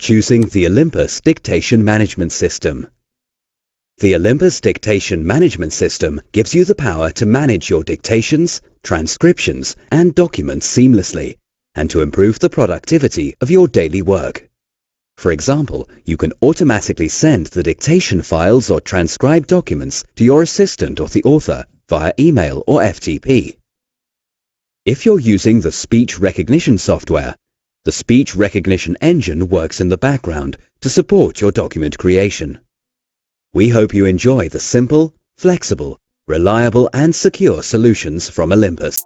choosing the Olympus Dictation Management System. The Olympus Dictation Management System gives you the power to manage your dictations, transcriptions, and documents seamlessly, and to improve the productivity of your daily work. For example, you can automatically send the dictation files or transcribed documents to your assistant or the author via email or FTP. If you're using the speech recognition software, the speech recognition engine works in the background to support your document creation. We hope you enjoy the simple, flexible, reliable and secure solutions from Olympus.